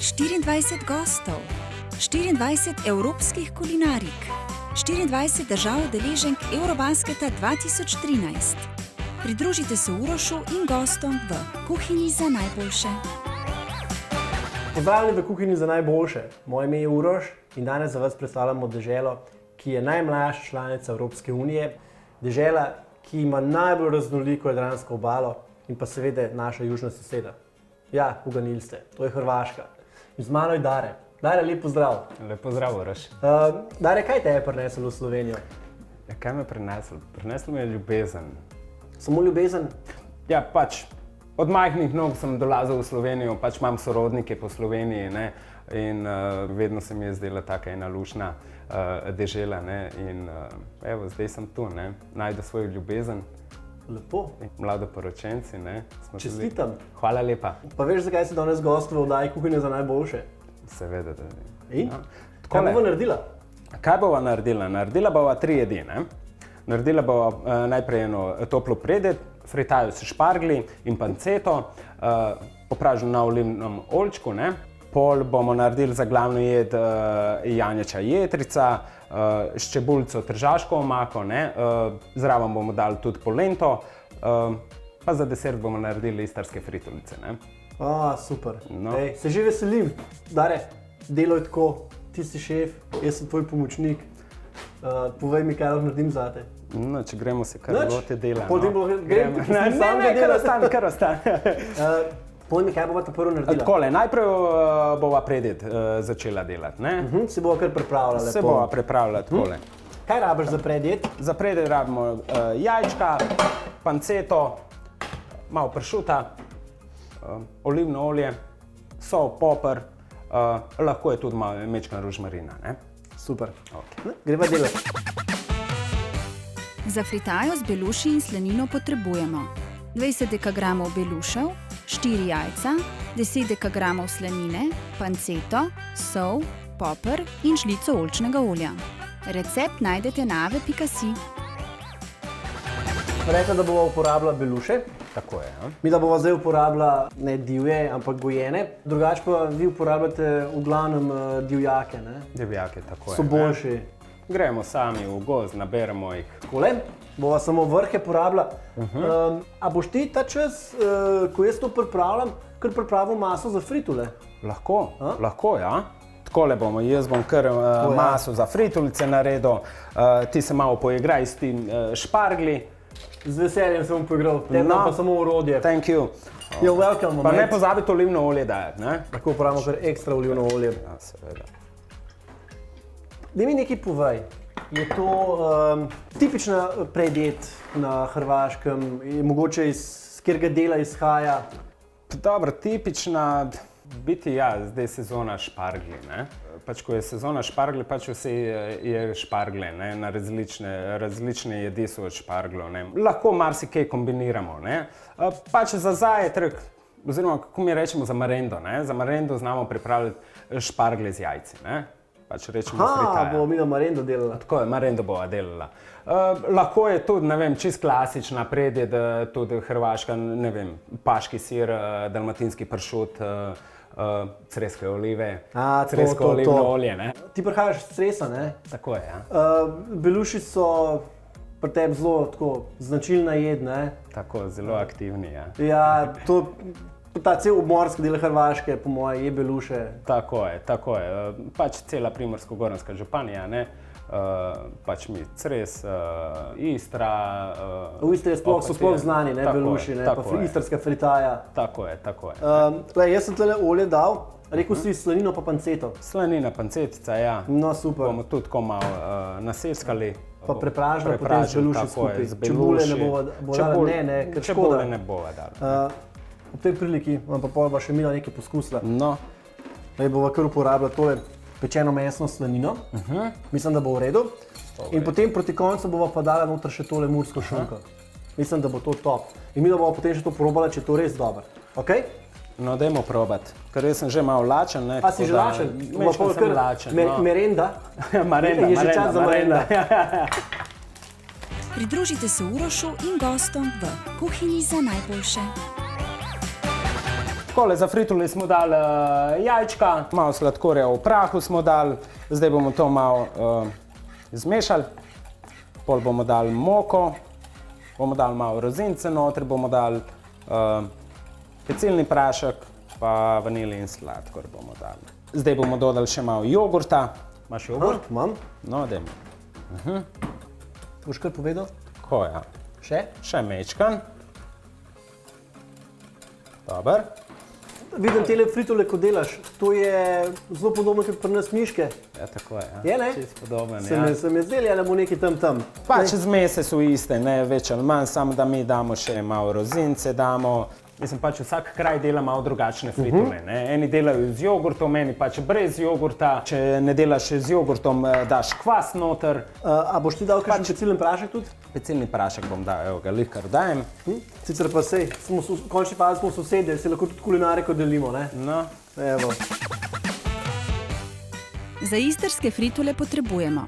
24 gostov, 24 evropskih kulinarik, 24 držav udeleženk Eurobasketa 2013. Pridružite se Urošu in gostom v Kuhinji za najboljše. Pozdravljeni v Kuhinji za najboljše. Moje ime je Uroš in danes za vas predstavljamo deželo, ki je najmlajša članica Evropske unije, dežela, ki ima najbolj raznoliko jadransko obalo in pa seveda naša južna soseda. Ja, uganili ste, to je Hrvaška. In z mano je Dare. Dare, lep pozdrav. Lep pozdrav, Uroš. Dare, kaj te je prineslo v Slovenijo? Ja, kaj me je prineslo? Prineslo mi je ljubezen. Samo ljubezen? Ja, pač od majhnih nog sem dolazil v Slovenijo, pač imam sorodnike po Sloveniji, ne, in vedno se mi je zdela taka ena lušna dežela, ne, in evo, zdaj sem tu, ne, najdu svojo ljubezen. Lepo. Mladoporočenci, ne. Čestitam. Hvala lepa. Pa veš, zakaj si danes gost v oddaji Kuhinja za najboljše? Seveda, da In? Kaj bova naredila? Kaj bova naredila? Naredila bova 3 jedi, ne. Naredila bova najprej eno toplo predjed, fritajo s šparglji in panceto, popraženo na olivnem oljčku, ne. Pol bomo naredili za glavno jed janječa jetrica, s čebulico tržaško omako, ne. Zraven bomo dali tudi polento, pa za desert bomo naredili istarske fritolice, ne. Super. No. Ej, se že veselim. Dare, delo je tako, ti si šef, jaz sem tvoj pomočnik. Povej mi, kaj lahko naredim zate. No, če gremo se kar lote dela. Ne, kar ostane. Povej mi, kaj bova ta prvo naredila. Takole, najprej bova predjed začela delati, ne? Se bova kar pripravila lepo. Se bova pripravila takole. Kaj rabiš za predjed? Za predjed rabimo jajčka, panceto, malo pršuta, olivno olje, sol, poper, lahko je tudi malo mečkana rožmarina, ne? Super. Okay. Greva delati. Za fritajo z beluši in slanino potrebujemo 20 dekagramov belušev, 4 jajca, 10 dekagramov slanine, panceto, sol, poper in žlico oljčnega olja. Recept najdete na ave.si. Rekla, da bova uporabila beluše. Tako je, ja. Mi da bova zdaj uporabila ne divje, ampak gojene. Drugače pa vi uporabljate v glavnem divjake, ne? Divjake, tako je. So boljši. Gremo sami v gozd, naberemo jih. Takole, bova samo vrhe porabila. A boš ti ta čas, ko jaz to pripravljam, kar pripravil maso za fritule? Lahko, lahko, ja. Takole bomo, jaz bom kar maso za fritolice naredil, ti se malo poigraj s tem špargli. Z veseljem se bom poigral, tebno pa samo orodje. Thank you. You're welcome, Pa ne pozabiti olivno olje dajati, ne? Lahko uporabimo kar ekstra olivno olje. Ja, seveda. Daj mi nekaj povej, je to tipična predjed na Hrvaškem, mogoče iz katerega dela izhaja? Dobro, tipična, biti ja, zdaj sezona šparglji, ne? Pač ko je sezona šparglji, pač vse je špargle, ne? Na različne jedi so od špargljev, ne? Lahko marsikaj kombiniramo, ne? Pač za zajtrk, oziroma kako mi rečemo za marendo, ne? Za marendo znamo pripravljati šparglje z jajci, ne? Pač rečemo fritaja. Bomo mi na marendo delala. Tako je, marendo bova delala. Lahko je tudi, ne vem, čist klasična predjed, tudi hrvaška, ne vem, paški sir, dalmatinski pršut, creske olive, cresko olivno olje, ne? Ti prihajaš s Cresa, ne? Tako je, ja. Beluši so pri tebi zelo tako značilna jed, ne? Tako, zelo aktivni, ja. Ja, ta cel obmorski del Hrvaške, po moje, je beluše. Tako je, tako je. Pač cela Primorsko-goranska županija, ne? Pač mi Cres, Istra. V Istri so sploh znani, ne, beluši, ne, pa istarska fritaja. Tako je, tako je. Jaz sem tole olje dal, rekel si slanino pa panceto. Slanina, pancetica, ja. No, super. Bomo tudi tako malo naseckali. Pa prepražila potem z beluši skupaj. Čebule ne bova dala, ne, ker škoda. Čebule ne bova dala. Ob tej priliki vam pa pol še Mila nekaj poskusila. No. Bova kar uporabila tole pečeno mesno slanino. Mislim, da bo v redu. In potem proti koncu bova pa dala noter še tole mursko šunko. Mislim, da bo to top. In Mila bova potem še to probala, če je to res dobro. Ok? No, dajmo probati. Ker jaz sem že malo lačen, ne? A si že lačen? Mečko sem lačen, no. Merenda? Marenda, je že čas za marenda. Pridružite se Urošu in gostom v Kuhinji za najboljše. Takole za fritole smo dali jajčka, malo sladkorja v prahu smo dali, zdaj bomo to malo zmešali, pol bomo dali moko, bomo dali malo rozince noter, bomo dali pecilni prašek, pa vanilij in sladkor bomo dali. Zdaj bomo dodali še malo jogurta. Imaš jogurt? Imam. No, dajmo. Boš kar povedal? Tako, ja. Še? Še mečkan. Dober. Vidim tele fritole, ko delaš, to je zelo podobno kot pri nas miške. Ja, tako je. Ja. Je, ne? Čisto podoben, Se ja. mi zdeli, ali bo nekaj tam. Pač zmese so iste, ne več ali manj, samo da mi damo še malo rozince, damo. Mislim, pač vsak kraj dela malo drugačne fritole, ne. Eni delajo z jogurtom, eni pač brez jogurta. Če ne delaš z jogurtom, daš kvas noter. A boš ti dal kakšen pecilni prašek tudi? Pecilni prašek bom dal, evo ga, lihkar dajem. Sicer pa sej, v končni fazi smo sosedje, se lahko tudi kulinariko delimo, ne? No. Evo. Za istrske fritole potrebujemo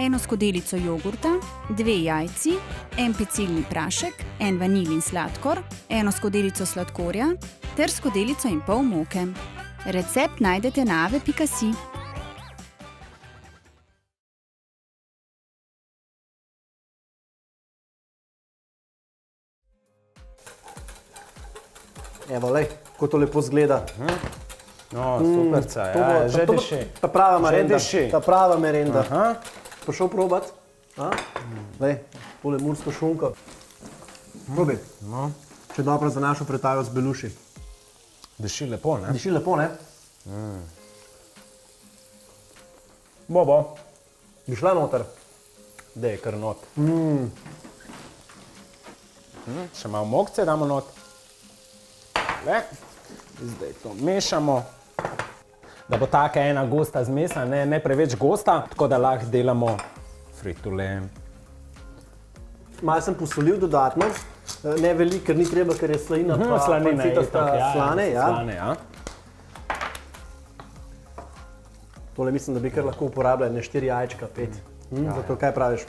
1 skodelico jogurta, 2 jajci, 1 pecilni prašek, 1 vanilj in sladkor, 1 skodelico sladkorja ter skodelico in pol moke. Recept najdete na ave.si. Evo, lej, ko to lepo zgleda. No, superca, ja, že diši. Ta prava merenda. diši. Ta prava merenda. Aha. Pošel probat? Lej, tole mursko šunko. Probi. No. Če dobro za našo pretajo z beluši. Diši lepo, ne? Diši lepo, ne? Bobo. Bi šla noter. Dej, kar not. Še malo mokce damo not. Le. Zdaj to mešamo. Da bo taka ena gosta zmesa, ne preveč gosta, tako da lahko delamo fritole. Malo sem posolil dodatno. Ne veliko, ker ni treba, ker je slanina pa Slanina je panceta itak, ja. slane, ja. Slane, ja. Tole mislim, da bi kar lahko uporabljali, ne 4 jajčka, 5. Zato kaj praviš?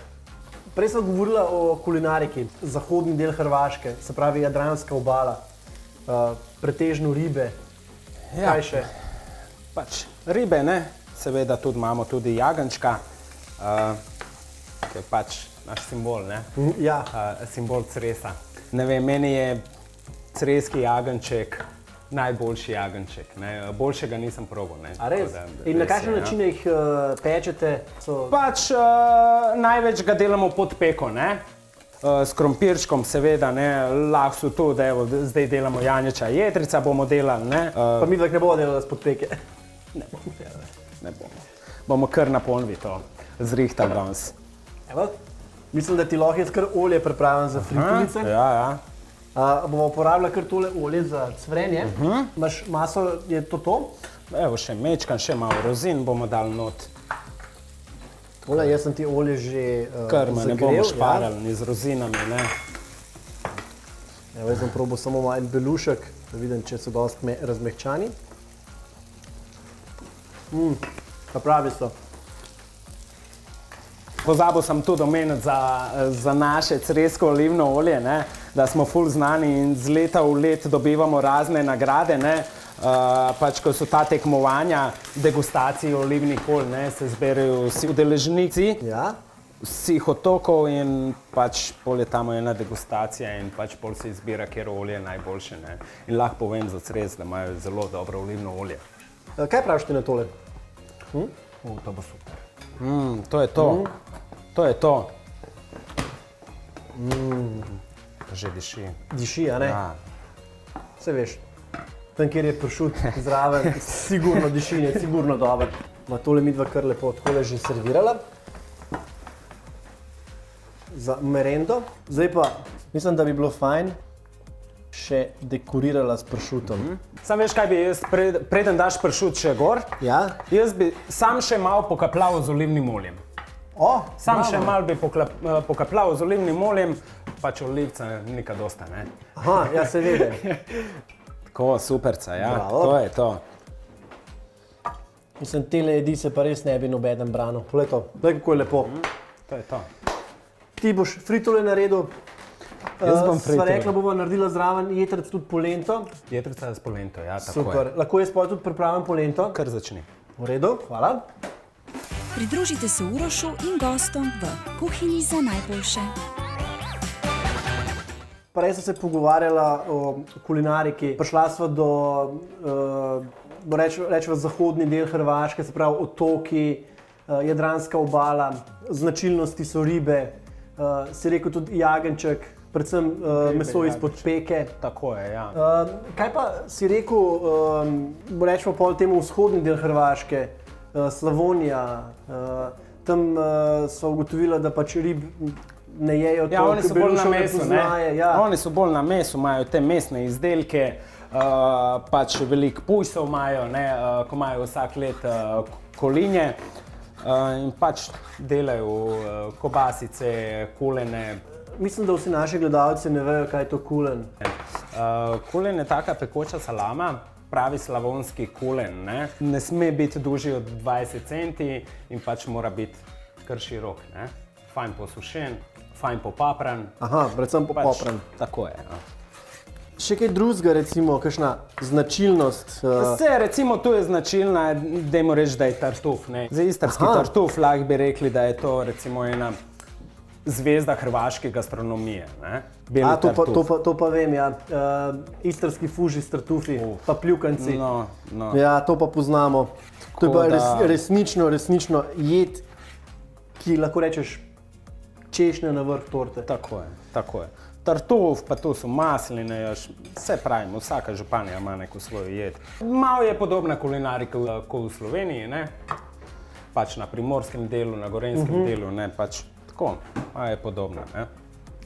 Prej smo govorila o kulinariki, zahodni del Hrvaške, se pravi Jadranska obala, pretežno ribe. Ja. Kaj še? Pač ribe, ne? Seveda tudi imamo tudi jagenjčka, ki je pač naš simbol, ne? Ja. Simbol Cresa. Ne vem, meni je creski jagenjček najboljši jagenjček, ne? Boljšega nisem probal, ne? A res? In na kakšen način jih pečete? Pač največ ga delamo pod peko, ne? S krompirčkom seveda, ne? Lahko so tudi, evo, zdaj delamo janječa jedrica, bomo delali, ne? Pa mi ne bomo delali spod peke. Ne bomo delali, ne bomo. Bomo kar na ponvi to zrihtali danes. Evo, mislim, da ti lahko jaz kar olje pripravim za fritolice. Ja, ja. Bomo uporabljali kar tole olje za cvrenje. Imaš maso, je to? Evo še mečkan, še malo rozin bomo dali not. Tole, jaz sem ti olje že Krma, ne bomo zagrel, šparali, ni z rozinami, ne. Evo, jaz sem probal samo en belušek, da vidim, če so dosti razmehčani. Pa pravi so. Pozabil sem tudi omeniti za naše cresko olivno olje, ne, da smo ful znani in z leta v let dobivamo razne nagrade, ne. Pač, ko so ta tekmovanja, degustacije olivnih olj, ne, se zberejo vsi udeleženci Ja? vseh otokov in pač pol je tam ena degustacija in pač pol se izbira, kjer olje je najboljše, ne. In lahko povem za Cres, da imajo zelo dobro olivno olje. Kaj praviš ti na tole? To bo super. To je to. To je to. Že diši. Diši, a ne? Ja. Se veš, tam, kjer je pršut zraven, sigurno diši, je sigurno dober. Tole mi dva kar lepo takole že servirala. Za merendo. Zdaj pa, mislim, da bi bilo fajn še dekorirala s pršutom. Sam veš, kaj bi jaz, preden daš pršut še gor, Ja? jaz bi sam še malo pokapljal z olivnim oljem. Sam še malo bi pokapljal z olivnim oljem, pač olivca nika dosta, ne. Aha, ja se vede. Tako, superca, ja, Bravo. to je to. Mislim, tele jedi se pa res ne bi nobeden branil. Tole to, glej kako je lepo. To je to. Ti boš fritole naredil, Jaz bom Sva rekla, fritil. bova naredila zraven jetrc tudi polento. Jetrica s polento, ja, tako Super. je. Lahko jaz pa tudi pripravim polento. Kar začni. V redu, hvala. Pridružite se Urošu in gostom v kuhinji za najboljše. Prej sem se pogovarjala o kulinariki. Prišla sva do, rečemo, zahodni del Hrvaške, se pravi otoki, Jadranska obala, značilnosti so ribe, si rekel tudi jagenjček, predvsem meso izpod peke. Tako je, ja. Kaj pa si rekel, rečemo pol temu vzhodni del Hrvaške, Slavonija, tam so ugotovila, da pač rib ne jejo Ja, oni so bolj na mesu, ne? Ja. Oni so bolj na mesu, imajo te mesne izdelke, pač veliko pujsov imajo, ne, ko imajo vsak let kolinje in pač delajo kobasice, kulene. Mislim, da vsi naši gledalci ne vejo, kaj je to kulen. Kulen je taka pekoča salama, pravi slavonski kulen, ne sme biti dužji od 20 centi in pač mora biti kar širok, ne? Fajn posušen, fajn popapran. Aha, predvsem popopran. Tako je. Ja. Še kaj drugega, recimo, kakšna značilnost? Vse, recimo, tu je značilna, dajmo reči, da je tartuf. Ne? Za istarski Aha. tartuf lahko bi rekli, da je to recimo ena zvezda hrvaške gastronomije. Ne? Beli A, tartuf. to pa vem, ja. Istrski fuži s tartufi, pa pljukanci. No. Ja, to pa poznamo. To je pa da- resnično jed, ki lahko rečeš češnja na vrh torte. Tako je. Tartuf, pa tu so masline, vse pravimo, vsaka županja ima neko svojo jed. Malo je podobna kulinarika kot v Sloveniji, ne? Pač na primorskem delu, na gorenskem delu, ne? Pač tako, malo je podobna, ne?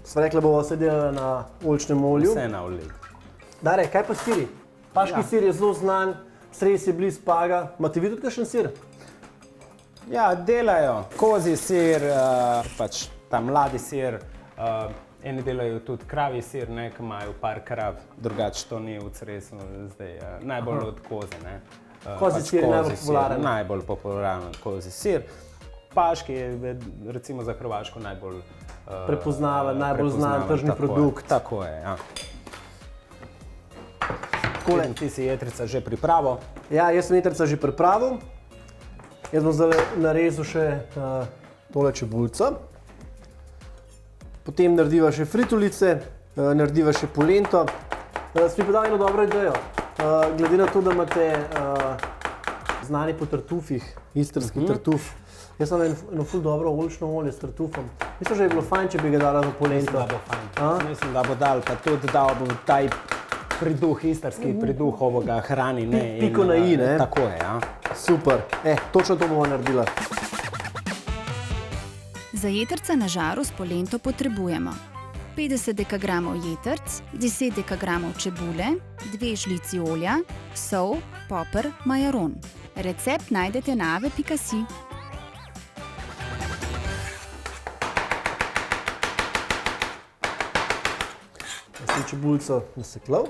Sva rekla, bova se delala na oljčnem olju. Vse na olej. Dare, kaj pa siri? Paški Ja. sir je zelo znan, sredi je blizu Paga. Imate vi tudi kakšen sir? Ja, delajo kozji sir, pač ta mladi sir, eni delajo tudi kravji sir, ne, ki imajo par krav, drugače to ni v Cresu zdaj, najbolj od koze, ne. Kozji sir je najbolj popularen. Najbolj popularen kozji sir. Paški je recimo za Hrvaško najbolj Prepoznaven, najbolj znan prepoznaven, tržni tako je, produkt. Tako je, ja. Takole, ti si jetrica že pripravo. Ja, jaz sem jetrca že pripravil. Jaz bom zdaj narezal še tole čebulico. Potem narediva še fritulice, narediva še polento. Sem mi podal eno dobro idejo. Glede na to, da imate znani po tartufih, istrski tartuf. Jaz sem eno ful dobro oljčno olje s tartufom. Mislim, že je bilo fajn, če bi ga dala v polento. Mislim, da bo dal, pa tudi dal bo taj priduh, istarski priduh ovoga hrani. Ne, Piko na i, ne? Tako je, ja. Super, točno to bomo naredila. Za jetrca na žaru s polento potrebujemo 50 dekagramov jetrc, 10 dekagramov čebule, 2 žlici olja, sol, poper, majaron. Recept najdete na ave.si. Jaz sem čebulico nasekljal.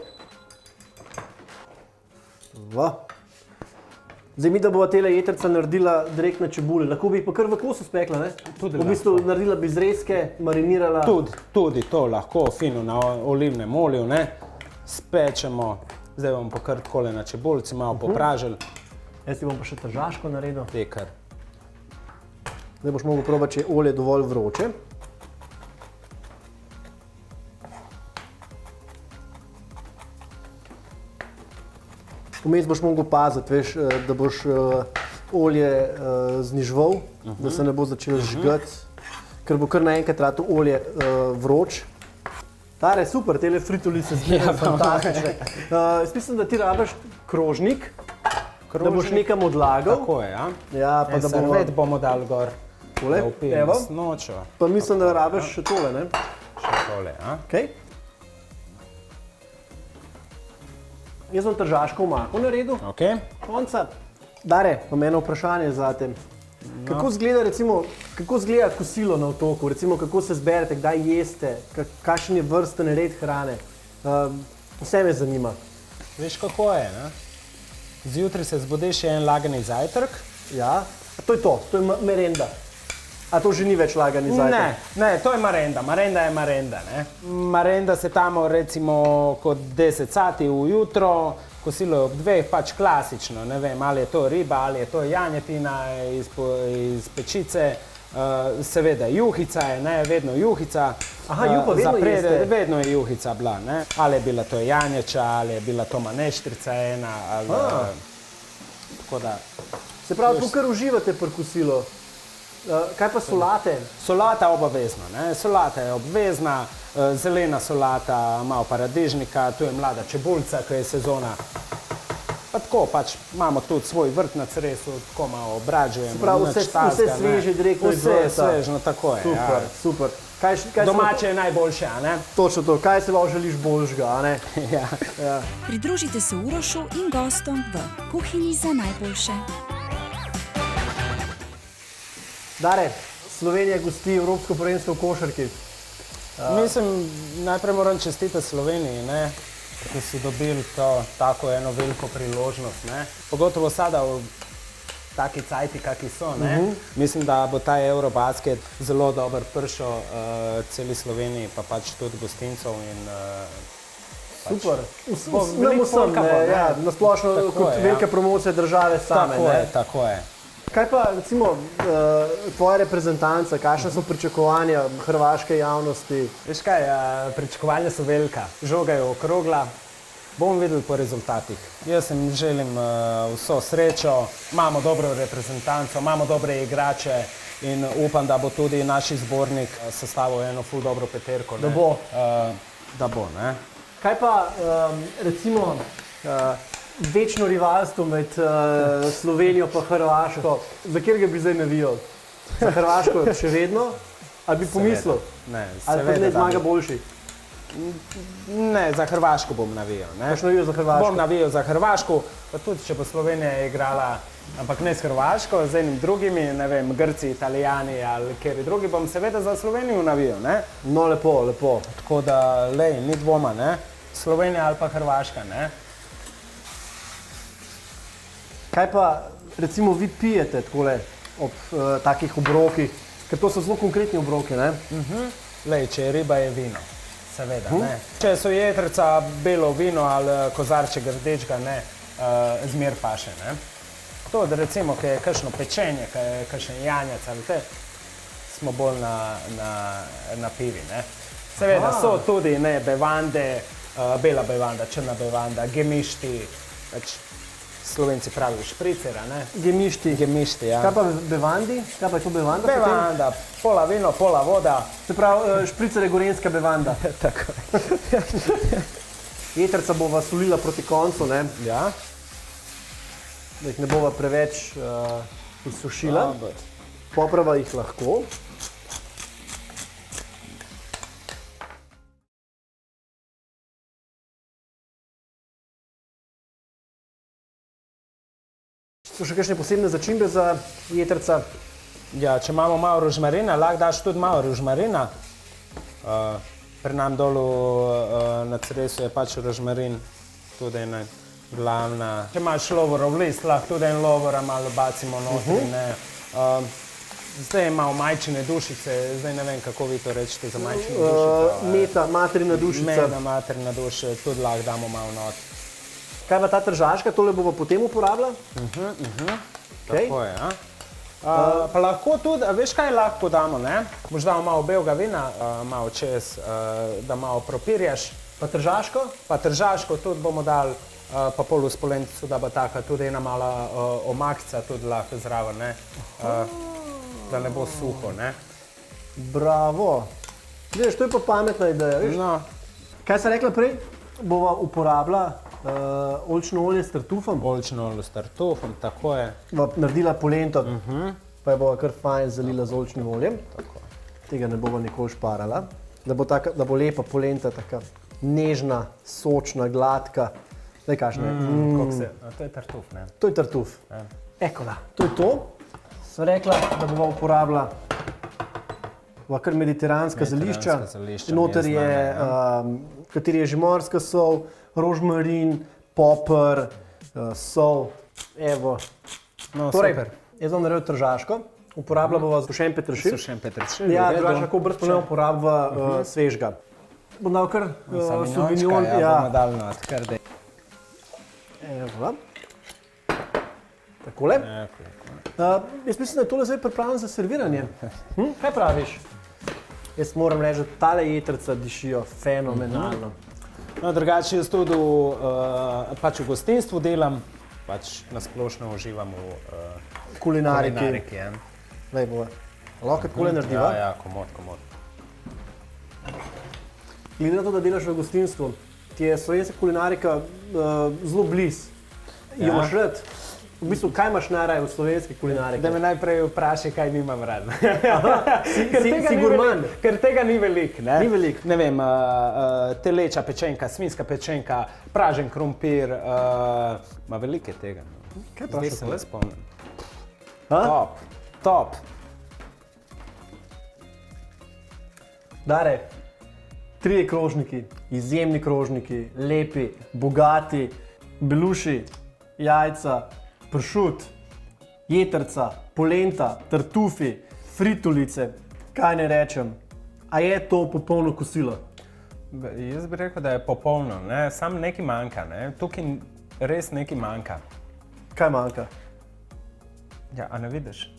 Zdaj mi, da bova tele jetrca naredila direkt na čebuli. Lahko bi jih pa kar v kosu spekla, ne? Tudi v bistvu lahko. naredila bi zrezke, marinirala. Tudi to lahko fino na olivnem olju, ne, spečemo. Zdaj bomo pa kar takole na čebulici malo popražili. Jaz ti bom pa še tržaško naredil. Tekar. Zdaj boš mogel probati, če je olje dovolj vroče. Vmes boš mogel paziti, veš, da boš olje znižval, da se ne bo začelo žgati, ker bo kar naenkrat rato olje vroč. Tare, super, tele fritulice zgledajo fantastične. Jaz mislim, da ti rabiš krožnik, da boš nekam odlagal. Tako je, ja. Ja, pa da bomo... Servet bomo dali gor. Tole, Da upijemo evo. s nočo. Pa mislim, da rabiš še tole, ne? Še tole, ja. Okay. Jaz bom tržaško omako naredil. Okay. Konca. Dare, imam eno vprašanje zate. Kako izgleda, recimo, kako izgleda kosilo na otoku? Recimo, kako se zberete, kdaj jeste, kakšen je vrsten red hrane? Vse me zanima. Veš, kako je, ne? Zjutraj se zbudiš en lagani zajtrk, Ja, to je merenda. A to že ni več lagani zajtrk? Ne, to je marenda. Marenda je marenda. Ne? Marenda se tamo recimo kot 10 sati ujutro, kosilo ob 2, pač klasično. Ne vem, ali je to riba, ali je to janjetina iz pečice. Seveda, juhica je, ne, vedno juhica. Aha, juho vedno jeste? Vedno je juhica bila, ne. Ali je bila to janječa, ali je bila to maneštrica ena, ali... Tako da... Se pravi, to kar uživate pri kosilu. Kaj pa solate? Solata obavezna, ne. Solata je obvezna, zelena solata, malo paradižnika, tu je mlada čebulca, ki je sezona. Pa tako, pač imamo tudi svoj vrt na Cresu, tako malo obrađujemo. Se pravi, vse sveže, direktno iz vrta. Vse svežno, tako je. Super, super. Domače je najboljše, a ne? Točno to. Kaj se vam želiš boljšega, a ne? Ja. Pridružite se Urošu in gostom v kuhinji za najboljše. Dare, Slovenija gosti Evropsko prvenstvo v košarki. Mislim, najprej moram čestitati Sloveniji, ne? Ki so dobili to tako eno veliko priložnost, ne? Pogotovo sada v taki cajti, kaki so, ne? Mislim, da bo ta Eurobasket zelo dober prišel celi Sloveniji, pa pač tudi gostincev in Super. Nam vsem, ja, nasplošno kot velika promocija države same, ne? Tako je. Kaj pa, recimo, tvoja reprezentanca, kakšne so pričakovanja hrvaške javnosti? Veš kaj, pričakovanja so velika, žoga je okrogla, bomo videli po rezultatih. Jaz jim želim vso srečo, imamo dobro reprezentanco, imamo dobre igrače in upam, da bo tudi naš izbornik sestavil eno ful dobro peterko. Da bo. Da bo, ne. Kaj pa, recimo, večno rivalstvo med Slovenijo pa Hrvaško, za katerega bi zdaj navijal? Za Hrvaško še vedno? Ali bi pomislil? Ne, ali pa ne zmaga boljši? Ne, za Hrvaško bom navijal. Boš navijal za Hrvaško? Bom navijal za Hrvaško, pa tudi če bo Slovenija igrala, ampak ne s Hrvaško, z enim drugimi, ne vem, Grci, Italijani ali kjeri drugi, bom seveda za Slovenijo navijal, ne? No, lepo, lepo. Tako da, lej, ni dvoma, ne? Slovenija ali pa Hrvaška, ne? Kaj pa, recimo, vi pijete takole ob takih obrokih, ker to so zelo konkretni obroki, ne? Lej, če je riba, je vino, seveda, ne? Če so jetrca, belo vino ali kozarček rdečega, ne, zmer paše, ne? To, da recimo, ki je kakšno pečenje, ki je kakšen janjec ali te, smo bolj na pivi, ne? Seveda so tudi, ne, bevande, bela bevanda, črna bevanda, gemišti, Slovenci pravijo špricera, ne? Gemišti. Gemišti, ja. Kaj pa bevandi? Kaj pa je to bevanda? Bevanda, pola vino, pola voda. Se pravi, špricer je gorenjska bevanda. Tako. Jetrca bova solila proti koncu, ne? Ja. Da jih ne bova preveč izsušila. Poprava jih lahko. So še kakšne posebne začimbe za jetrca? Ja, če imamo malo rožmarina, lahko daš tudi malo rožmarina. Pri nam dolu na Cresu je pač rožmarin tudi ena glavna. Če imaš lovorov list, lahko tudi en lovora malo bacimo notri, ne. Zdaj je malo majčine dušice, zdaj ne vem, kako vi to rečete za majčine dušice. Meta, materina dušica. Meta, materina dušica, tudi lahko damo malo not. Kaj pa ta tržaška, tole bova potem uporabila? Tako je, ja. Pa lahko tudi, veš kaj lahko damo, ne? Boš dal malo belega vina, malo čez, da malo propirjaš. Pa tržaško? Pa tržaško tudi bomo dali, pa pol uspolentico, da bo taka tudi ena mala omakca tudi lahko zraven, ne? Da ne bo suho, ne? Bravo. Vidiš, to je pa pametna ideja, viš? No. Kaj si rekla prej? Bova uporabila oljčno olje s tartufom. Oljčno olje s tartufom, tako je. Naredila polento, pa je bova kar fajn zalila z oljčnim oljem. Tega ne bova nikoli šparala. Da bo lepa polenta, taka nežna, sočna, gladka. Daj, kakšna je? To je tartuf, ne? To je tartuf. Ekola, to je to. Sva rekla, da bova uporabila kar mediteranska zelišča. Noter je, kateri je že morska sol, rožmarin, poper, sol. Evo. No, torej, super. jaz bom naredil tržaško, Uporabljamo sušen peteršilj. Sušen peteršilj. Ja, drugače lahko brez problema uporabljamo svežga. Bom dal kar sauvignon. Ja, bomo dali not, kar dej. Evo. Takole. Jaz mislim, da je tole zdaj pripravljeno za serviranje. Kaj praviš? Jaz moram reči, da tale jetrca dišijo fenomenalno. No, drugače jaz tudi pač v gostinstvu delam, pač nasplošno uživam v kulinariki. Ja. Lej, boja. Lahko takole narediva? Ja, komod. Glede na to, da delaš v gostinstvu, ti je slovenska kulinarika zelo blizu. Jo imaš rad? V bistvu, kaj imaš najraje v slovenski kulinariki? Da me najprej vprašaj, kaj nimam rad. Si gurman? Ker tega ni veliko. Ni veliko. Ne vem, teleča pečenka, svinjska pečenka, pražen krompir, ma veliko je tega. Kaj Zdaj prašaš? se le spomnim. Top. Dare, 3 krožniki, izjemni krožniki, lepi, bogati, beluši, jajca, pršut, jetrca, polenta, tartufi, fritulice, kaj ne rečem. A je to popolno kosilo? Jaz bi rekel, da je popolno, ne? Samo nekaj manjka, ne? Tukaj res nekaj manjka. Kaj manjka? Ja, a ne vidiš?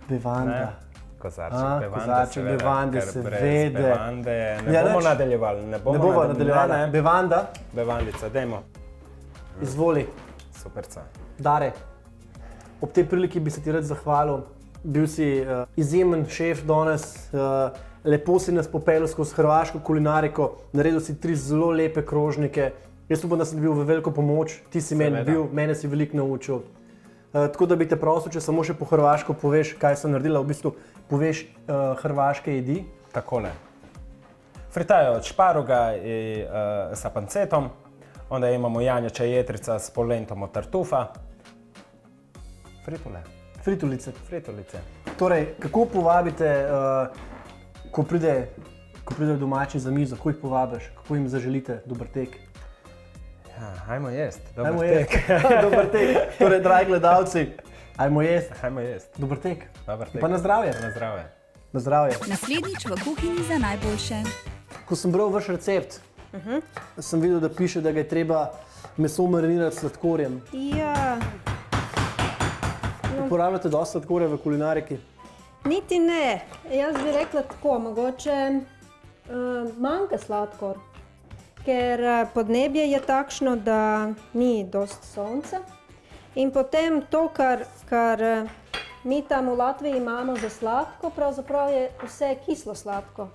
Bevanda. Kozarček bevande, ker seveda. brez bevande ne Ja, bomo nič. nadaljevali. Ne bova nadaljevala. Ne. Bevanda, Bevandica, dajmo. izvoli. Superca. Dare, ob tej priliki bi se ti rad zahvalil. Bil si izjemen šef danes, lepo si nas popeljal skozi hrvaško kulinariko, naredil si 3 zelo lepe krožnike. Jaz upam, da sem bil v veliko pomoč, ti si meni bil, mene si veliko naučil. Tako da bi te prosil, če samo še po hrvaško poveš, kaj sem naredila, v bistvu poveš hrvaške jedi. Takole. Fritajo od šparoga i sa pancetom, onda imamo janjača jetrica s polentom od tartufa. Fritulice. Fritulice. Torej, kako povabite, ko pride domači za mizo, kako jih povabiš, kako jim zaželite dober tek? Ja, ajmo jest, Ajmo dober jest. tek. Dober tek. Torej, dragi gledalci, ajmo jest. Ajmo jest. Dober tek. Dober tek. Pa na zdravje. Na zdravje. Na zdravje. Naslednjič v kuhinji za najboljše. Ko sem bral vaš recept, sem videl, da piše, da ga je treba meso marinirati s sladkorjem. Ja, Uporabljate dosti sladkorja v kulinariki? niti ne. Jaz bi rekla tako, mogoče manjka sladkor, ker podnebje je takšno, da ni dosti sonca. In potem to, kar mi tam v Latviji imamo za sladko, pravzaprav je vse kislo sladko.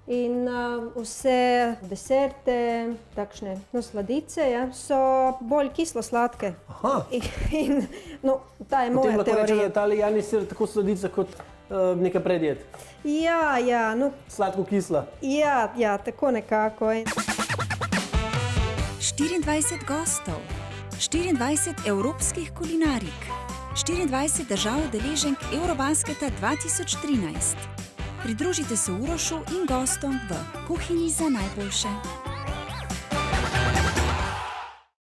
In vse deserte, takšne sladice, ja, so bolj kislo sladke. Aha. In no, ta je Potem moja lahko rečem, da teorija. je ta lijani sir tako sladica kot neka predjed. Ja, no, Sladko-kisla. ja, tako nekako. 24 gostov, 24 evropskih kulinarik, 24 držav udeleženk Eurobasketa 2013. Pridružite se Urošu in gostom v kuhinji za najboljše.